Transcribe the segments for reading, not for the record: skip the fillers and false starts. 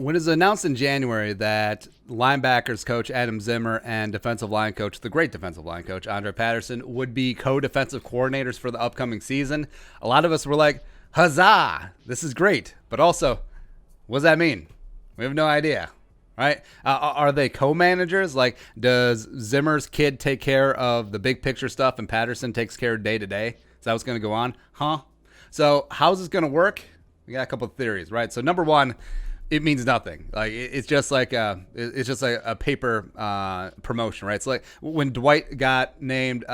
When it was announced in January that linebackers coach Adam Zimmer and defensive line coach, the great defensive line coach Andre Patterson, would be co-defensive coordinators for the upcoming season, a lot of us were like, huzzah, this is great. But also, what does that mean? We have no idea. Right? Are they co-managers? Like, does Zimmer's kid take care of the big picture stuff and Patterson takes care of day to day? Is that what's going to go on? Huh? So how's this going to work? We got a couple of theories, right? So number one, it means nothing. Like, it's just like a paper promotion, right? It's like when Dwight got named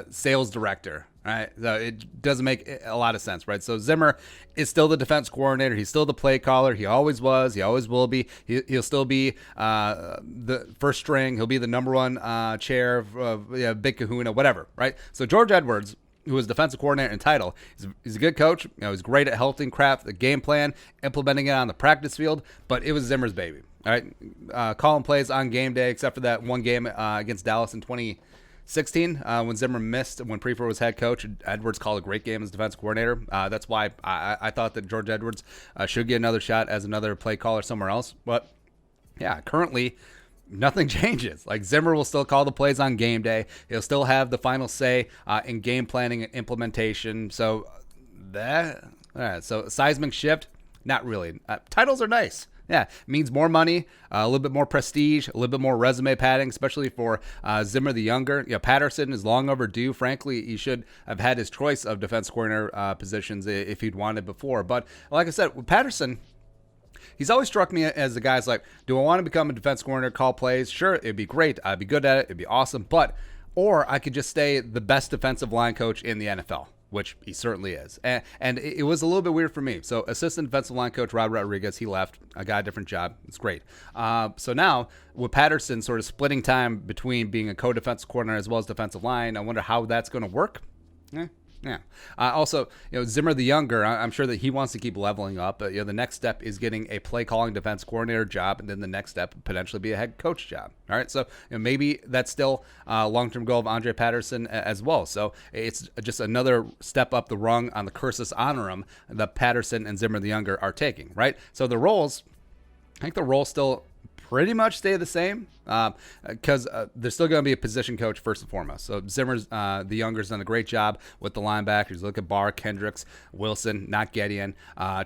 sales director. Right, so it doesn't make a lot of sense, right? So Zimmer is still the defense coordinator. He's still the play caller. He always was. He always will be. He'll still be the first string. He'll be the number one chair of Big Kahuna, whatever, right? So George Edwards, who is defensive coordinator in title, he's a good coach. He's great at helping craft the game plan, implementing it on the practice field. But it was Zimmer's baby, all right? Calling plays on game day, except for that one game against Dallas in 2016, when Zimmer missed when Prefer was head coach. Edwards called a great game as defense coordinator. That's why I thought that George Edwards should get another shot as another play caller somewhere else. But yeah, currently nothing changes. Like, Zimmer will still call the plays on game day. He'll still have the final say in game planning and implementation. So so seismic shift, not really. Titles are nice. Yeah, it means more money, a little bit more prestige, a little bit more resume padding, especially for Zimmer the younger. Patterson is long overdue. Frankly, he should have had his choice of defense coordinator positions if he'd wanted before. But like I said, with Patterson, he's always struck me as the guy's like, do I want to become a defense coordinator, call plays? Sure, it'd be great. I'd be good at it. It'd be awesome. Or I could just stay the best defensive line coach in the NFL, which he certainly is. And it was a little bit weird for me. So assistant defensive line coach Rob Rodriguez, he left. I got a different job. It's great. So now with Patterson sort of splitting time between being a co-defensive coordinator as well as defensive line, I wonder how that's going to work. Yeah. Also, Zimmer the younger, I'm sure that he wants to keep leveling up. The next step is getting a play calling defense coordinator job, and then the next step potentially be a head coach job. All right, so maybe that's still a long-term goal of Andre Patterson as well. So it's just another step up the rung on the cursus honorum that Patterson and Zimmer the younger are taking. Right, so the roles, I think the roles still pretty much stay the same because there's still going to be a position coach first and foremost. So Zimmer's the younger's done a great job with the linebackers. Look at Barr, Kendricks, Wilson, not Gideon,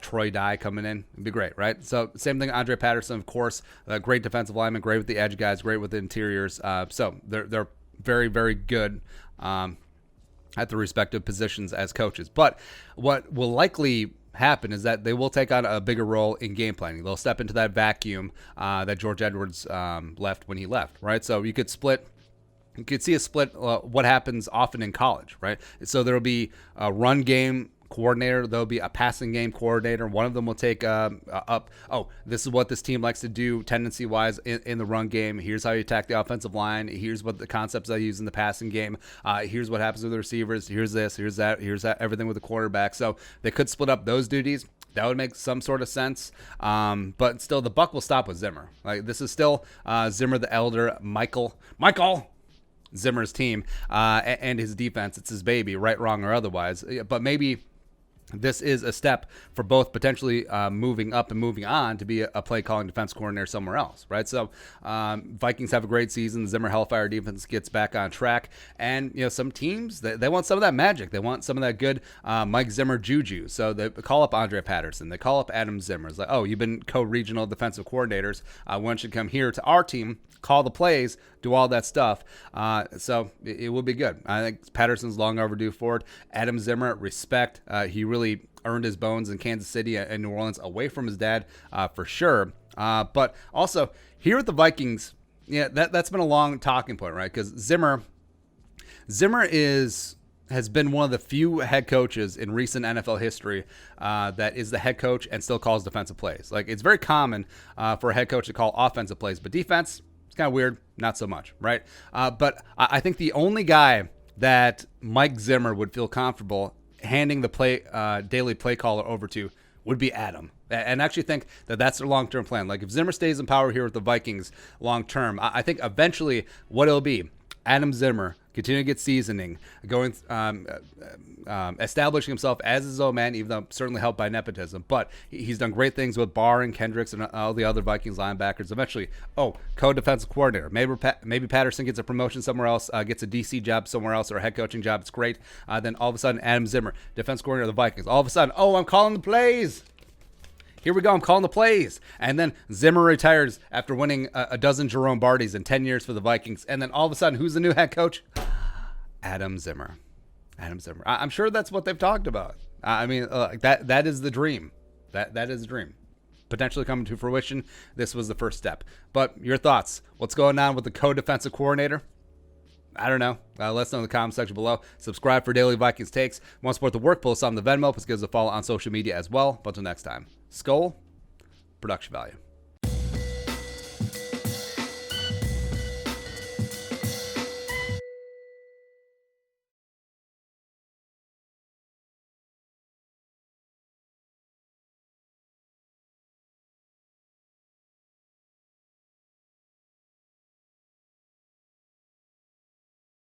Troy Dye coming in. It'd be great, right? So same thing, Andre Patterson, of course, great defensive lineman, great with the edge guys, great with the interiors. So they're very, very good at the respective positions as coaches. But what will likely happen is that they will take on a bigger role in game planning. They'll step into that vacuum that George Edwards left when he left, right? So you could see a split what happens often in college, right? So there'll be a run game coordinator, there'll be a passing game coordinator. One of them will take up, this is what this team likes to do tendency wise in the run game. Here's how you attack the offensive line. Here's what the concepts I use in the passing game. Here's what happens with the receivers. Here's this, here's that, everything with the quarterback. So they could split up those duties. That would make some sort of sense. But still, the buck will stop with Zimmer. Like, this is still Zimmer the elder, Michael Zimmer's team and his defense. It's his baby, right, wrong, or otherwise. But maybe this is a step for both potentially moving up and moving on to be a play calling defense coordinator somewhere else, right? So Vikings have a great season. The Zimmer Hellfire defense gets back on track. And, some teams, they want some of that magic. They want some of that good Mike Zimmer juju. So they call up Andre Patterson. They call up Adam Zimmer. It's like, oh, you've been co-regional defensive coordinators. Why don't you come here to our team, call the plays, do all that stuff. So it will be good. I think Patterson's long overdue for it. Adam Zimmer, respect. He really earned his bones in Kansas City and New Orleans away from his dad for sure. But also here at the Vikings, that's been a long talking point, right? Because Zimmer has been one of the few head coaches in recent NFL history that is the head coach and still calls defensive plays. Like, it's very common for a head coach to call offensive plays, but defense, it's kind of weird, not so much, right? But I think the only guy that Mike Zimmer would feel comfortable handing the daily play caller over to would be Adam. And actually think that that's their long-term plan. Like, if Zimmer stays in power here with the Vikings long-term, I think eventually what it'll be, Adam Zimmer continuing to get seasoning, going, establishing himself as his own man, even though certainly helped by nepotism. But he's done great things with Barr and Kendricks and all the other Vikings linebackers. Eventually, co-defensive coordinator. Maybe Patterson gets a promotion somewhere else, gets a DC job somewhere else, or a head coaching job. It's great. Then all of a sudden, Adam Zimmer, defense coordinator of the Vikings. All of a sudden, I'm calling the plays. Here we go. I'm calling the plays. And then Zimmer retires after winning a dozen Jerome Bardys in 10 years for the Vikings. And then all of a sudden, who's the new head coach? Adam Zimmer. I'm sure that's what they've talked about. That is the dream. That is the dream. Potentially coming to fruition. This was the first step. But your thoughts? What's going on with the co-defensive coordinator? I don't know. Let us know in the comment section below. Subscribe for daily Vikings takes. Want to support the work? Post on the Venmo. Please give us a follow on social media as well. But until next time, Skull, production value.